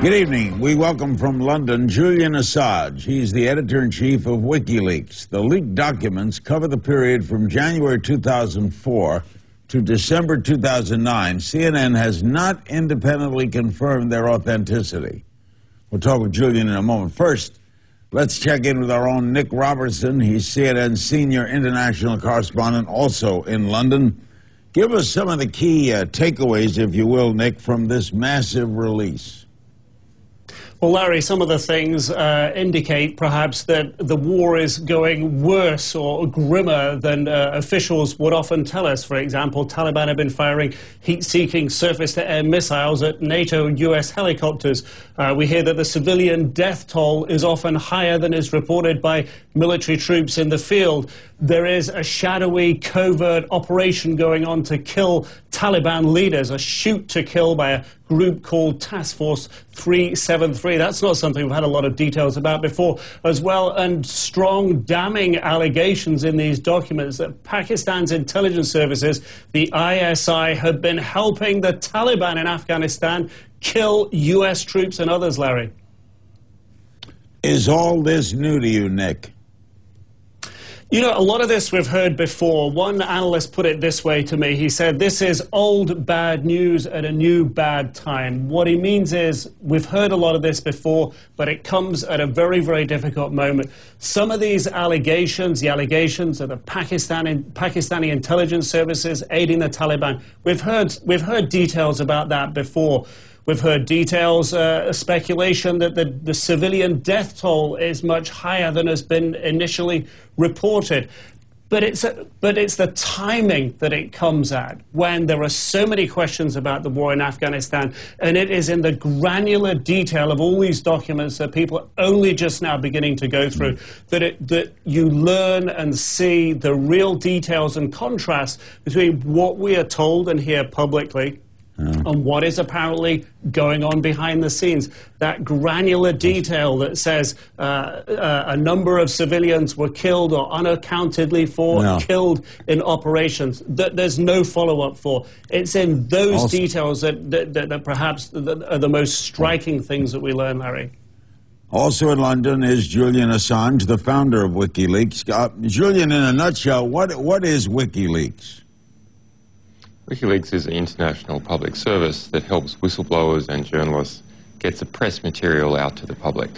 Good evening. We welcome from London Julian Assange. He's the editor-in-chief of Wikileaks. The leaked documents cover the period from January 2004 to December 2009. CNN has not independently confirmed their authenticity. We'll talk with Julian in a moment. First, let's check in with our own Nick Robertson. He's CNN's senior international correspondent, also in London. Give us some of the key takeaways, if you will, Nick, from this massive release. Well, Larry, some of the things indicate perhaps that the war is going worse or grimmer than officials would often tell us. For example, Taliban have been firing heat-seeking surface-to-air missiles at NATO and US helicopters. We hear that the civilian death toll is often higher than is reported by military troops in the field. There is a shadowy, covert operation going on to kill Taliban leaders, a shoot to kill by a group called Task Force 373. That's not something we've had a lot of details about before as well, and strong damning allegations in these documents that Pakistan's intelligence services, the ISI, have been helping the Taliban in Afghanistan kill US troops and others, Larry. Is all this new to you, Nick? You know, a lot of this we've heard before. One analyst put it this way to me. He said, this is old bad news at a new bad time. What he means is we've heard a lot of this before, but it comes at a very, very difficult moment. Some of these allegations, the allegations of the Pakistani intelligence services aiding the Taliban, we've heard details about that before. We've heard details, speculation that the civilian death toll is much higher than has been initially reported. But it's the timing that it comes at when there are so many questions about the war in Afghanistan, and it is in the granular detail of all these documents that people are only just now beginning to go through that you learn and see the real details and contrast between what we are told and hear publicly and what is apparently going on behind the scenes. That granular detail that says a number of civilians were killed or unaccountably killed in operations that there's no follow-up for. It's in those details that perhaps are the most striking things that we learn, Larry. Also in London is Julian Assange, the founder of Wikileaks. Julian, in a nutshell, what is Wikileaks? Wikileaks is an international public service that helps whistleblowers and journalists get the press material out to the public.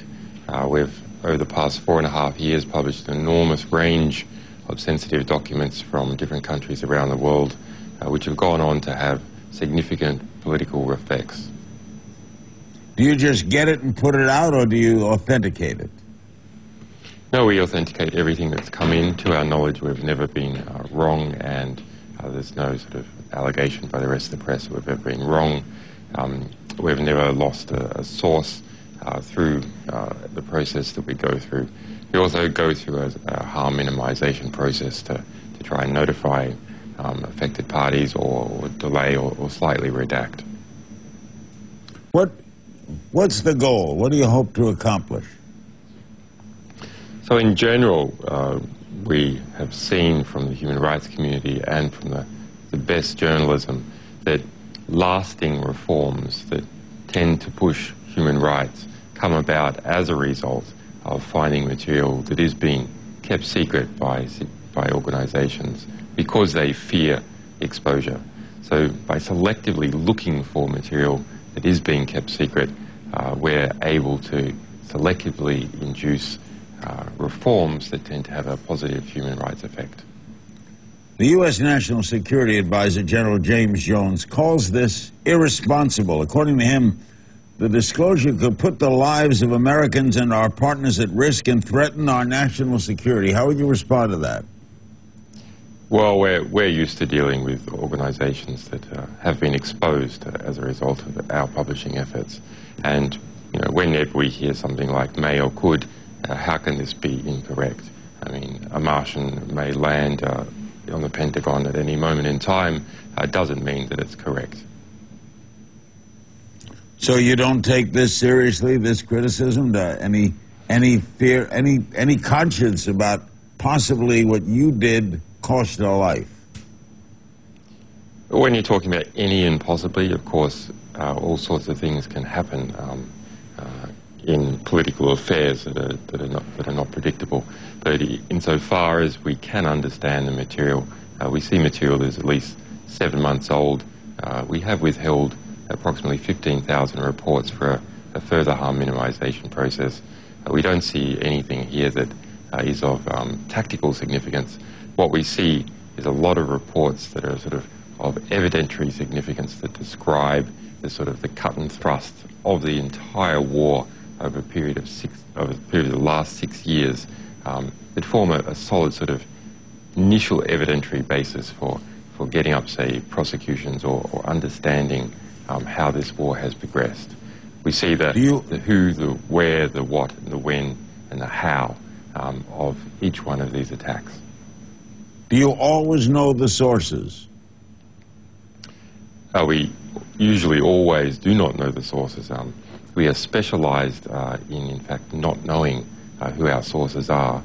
We've, over the past 4.5 years, published an enormous range of sensitive documents from different countries around the world, which have gone on to have significant political effects. Do you just get it and put it out, or do you authenticate it? No, we authenticate everything that's come in. To our knowledge, we've never been wrong, and there's no sort of allegation by the rest of the press that we've ever been wrong. We've never lost a source through the process that we go through. We also go through a harm minimization process to try and notify affected parties or delay or slightly redact. What's the goal? What do you hope to accomplish? So in general, we have seen from the human rights community and from the best journalism that lasting reforms that tend to push human rights come about as a result of finding material that is being kept secret by organizations because they fear exposure. So by selectively looking for material that is being kept secret, we're able to selectively induce reforms that tend to have a positive human rights effect. The U.S. National Security Advisor, General James Jones, calls this irresponsible. According to him, the disclosure could put the lives of Americans and our partners at risk and threaten our national security. How would you respond to that? Well, we're used to dealing with organizations that have been exposed as a result of our publishing efforts. And whenever we hear something like may or could, how can this be incorrect? I mean, a Martian may land on the Pentagon at any moment in time. Doesn't mean that it's correct. So you don't take this seriously, this criticism? Any fear, any conscience about possibly what you did cost a life? When you're talking about any and possibly, of course, all sorts of things can happen. in political affairs that are not predictable. But insofar as we can understand the material, we see material that is at least 7 months old. We have withheld approximately 15,000 reports for a further harm minimisation process. We don't see anything here that is of tactical significance. What we see is a lot of reports that are sort of evidentiary significance that describe the cut and thrust of the entire war over a period of the last 6 years, that form a solid sort of initial evidentiary basis for getting up, say, prosecutions or understanding how this war has progressed. We see the who, the where, the what, and the when, and the how of each one of these attacks. Do you always know the sources? We usually always do not know the sources. We are specialised in fact, not knowing who our sources are.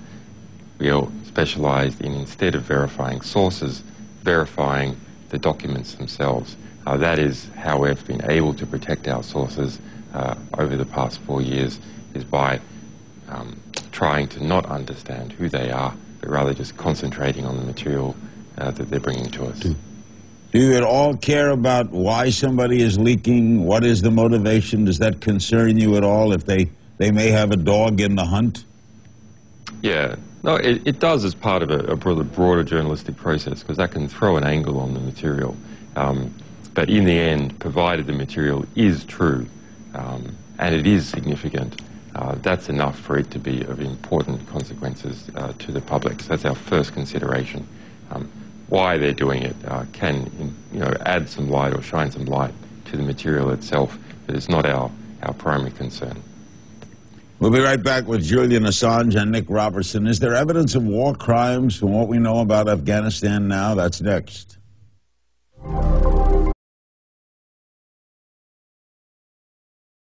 We are specialised in, instead of verifying sources, verifying the documents themselves. That is how we've been able to protect our sources over the past 4 years, is by trying to not understand who they are, but rather just concentrating on the material that they're bringing to us. Do you at all care about why somebody is leaking? What is the motivation? Does that concern you at all, if they may have a dog in the hunt? Yeah, no, it does as part of a broader journalistic process, because that can throw an angle on the material. But in the end, provided the material is true and it is significant, that's enough for it to be of important consequences to the public. So that's our first consideration. Why they're doing it can add some light or shine some light to the material itself, but it's not our primary concern. We'll be right back with Julian Assange and Nick Robertson. Is there evidence of war crimes from what we know about Afghanistan now? That's next.